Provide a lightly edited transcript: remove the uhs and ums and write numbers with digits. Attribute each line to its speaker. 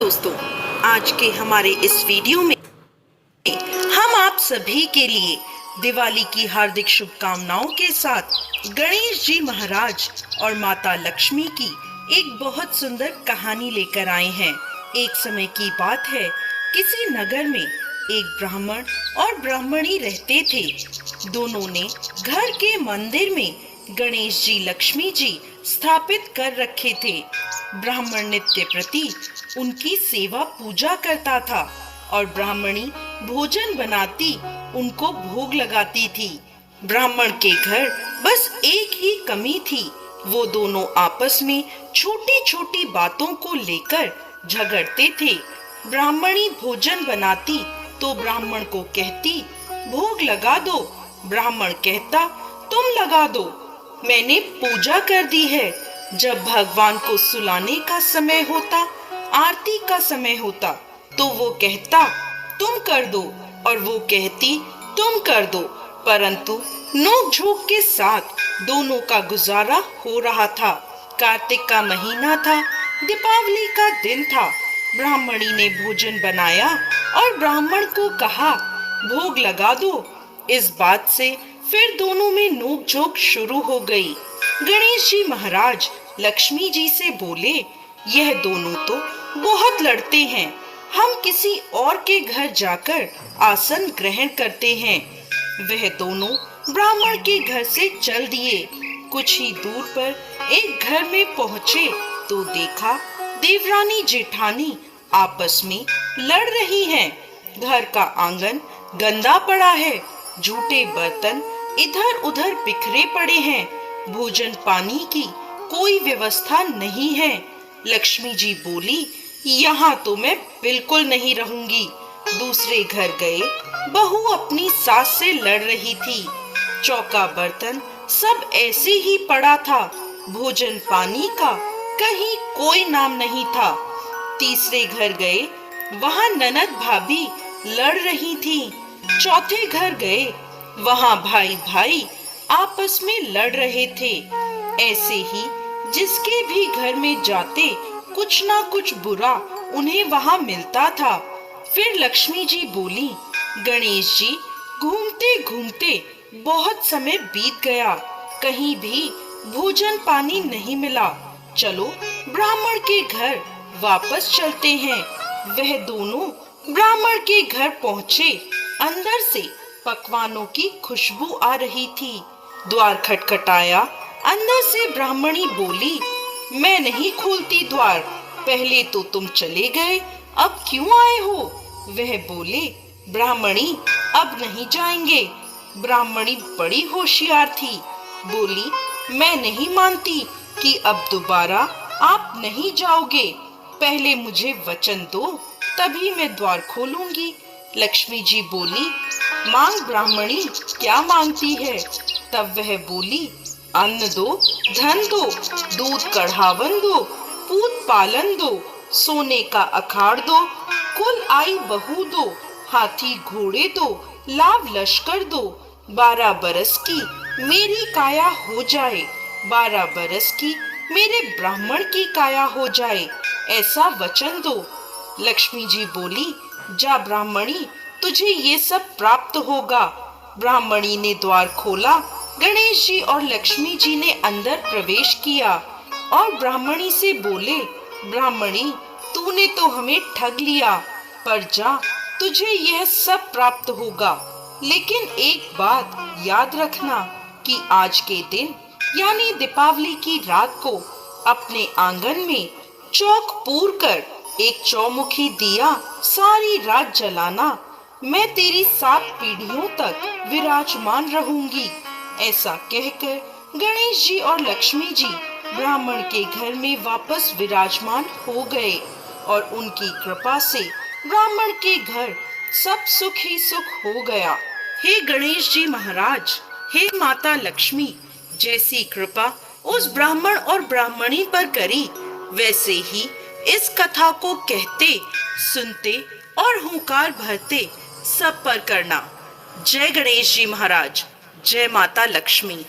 Speaker 1: दोस्तों, आज के हमारे इस वीडियो में हम आप सभी के लिए दिवाली की हार्दिक शुभकामनाओं के साथ गणेश जी महाराज और माता लक्ष्मी की एक बहुत सुंदर कहानी लेकर आए हैं। एक समय की बात है, किसी नगर में एक ब्राह्मण और ब्राह्मणी रहते थे। दोनों ने घर के मंदिर में गणेश जी लक्ष्मी जी स्थापित कर रखे थे। ब्राह्मण नित्य प्रति उनकी सेवा पूजा करता था और ब्राह्मणी भोजन बनाती उनको भोग लगाती थी। ब्राह्मण के घर बस एक ही कमी थी, वो दोनों आपस में छोटी छोटी बातों को लेकर झगड़ते थे। ब्राह्मणी भोजन बनाती तो ब्राह्मण को कहती भोग लगा दो, ब्राह्मण कहता तुम लगा दो, मैंने पूजा कर दी है। जब भगवान को सुलाने का समय होता, आरती का समय होता, तो वो कहता तुम कर दो और वो कहती तुम कर दो, परंतु नोक झोंक के साथ दोनों का गुजारा हो रहा था। कार्तिक का महीना था, दीपावली का दिन था। ब्राह्मणी ने भोजन बनाया और ब्राह्मण को कहा भोग लगा दो। इस बात से फिर दोनों में नोक झोंक शुरू हो गई। गणेश जी महाराज लक्ष्मी जी से बोले, यह दोनों तो बहुत लड़ते हैं, हम किसी और के घर जाकर आसन ग्रहण करते हैं। वह दोनों ब्राह्मण के घर से चल दिए। कुछ ही दूर पर एक घर में पहुँचे तो देखा देवरानी जेठानी आपस में लड़ रही हैं। घर का आंगन गंदा पड़ा है, जूठे बर्तन इधर उधर बिखरे पड़े हैं, भोजन पानी की कोई व्यवस्था नहीं है। लक्ष्मी जी बोली, यहाँ तो मैं बिल्कुल नहीं रहूंगी। दूसरे घर गए, बहू अपनी सास से लड़ रही थी। चौका बर्तन सब ऐसे ही पड़ा था, भोजन पानी का कहीं कोई नाम नहीं था। तीसरे घर गए, वहाँ ननद भाभी लड़ रही थी। चौथे घर गए, वहाँ भाई भाई आपस में लड़ रहे थे। ऐसे ही जिसके भी घर में जाते कुछ ना कुछ बुरा उन्हें वहाँ मिलता था। फिर लक्ष्मी जी बोली, गणेश जी घूमते घूमते बहुत समय बीत गया, कहीं भी भोजन पानी नहीं मिला, चलो ब्राह्मण के घर वापस चलते हैं। वह दोनों ब्राह्मण के घर पहुँचे। अंदर से पकवानों की खुशबू आ रही थी। द्वार खटखटाया, अंदर से ब्राह्मणी बोली, मैं नहीं खोलती द्वार, पहले तो तुम चले गए, अब क्यों आए हो? वह बोले, ब्राह्मणी अब नहीं जाएंगे। ब्राह्मणी बड़ी होशियार थी, बोली, मैं नहीं मानती कि अब दोबारा आप नहीं जाओगे, पहले मुझे वचन दो, तभी मैं द्वार खोलूंगी। लक्ष्मी जी बोली, मांग ब्राह्मणी, क्या मांगती है? तब वह बोली, अन्न दो, धन दो, दूध कढ़ावन दो, पूत पालन दो, सोने का अखाड़ दो, कुल आई बहू दो, हाथी घोड़े दो, लाव लश्कर दो, 12 बरस की मेरी काया हो जाए, 12 बरस की मेरे ब्राह्मण की काया हो जाए, ऐसा वचन दो। लक्ष्मी जी बोली, जा ब्राह्मणी, तुझे ये सब प्राप्त होगा। ब्राह्मणी ने द्वार खोला। गणेश जी और लक्ष्मी जी ने अंदर प्रवेश किया और ब्राह्मणी से बोले, ब्राह्मणी तूने तो हमें ठग लिया, पर जा, तुझे यह सब प्राप्त होगा। लेकिन एक बात याद रखना कि आज के दिन यानी दीपावली की रात को अपने आंगन में चौक पूर कर एक चौमुखी दिया सारी रात जलाना। मैं तेरी 7 पीढ़ियों तक विराजमान रहूंगी। ऐसा कहकर गणेश जी और लक्ष्मी जी ब्राह्मण के घर में वापस विराजमान हो गए और उनकी कृपा से ब्राह्मण के घर सब सुख ही सुख हो गया। हे गणेश जी महाराज, हे माता लक्ष्मी, जैसी कृपा उस ब्राह्मण और ब्राह्मणी पर करी, वैसे ही इस कथा को कहते, सुनते और हुंकार भरते सब पर करना। जय गणेश जी महाराज, जय माता लक्ष्मी।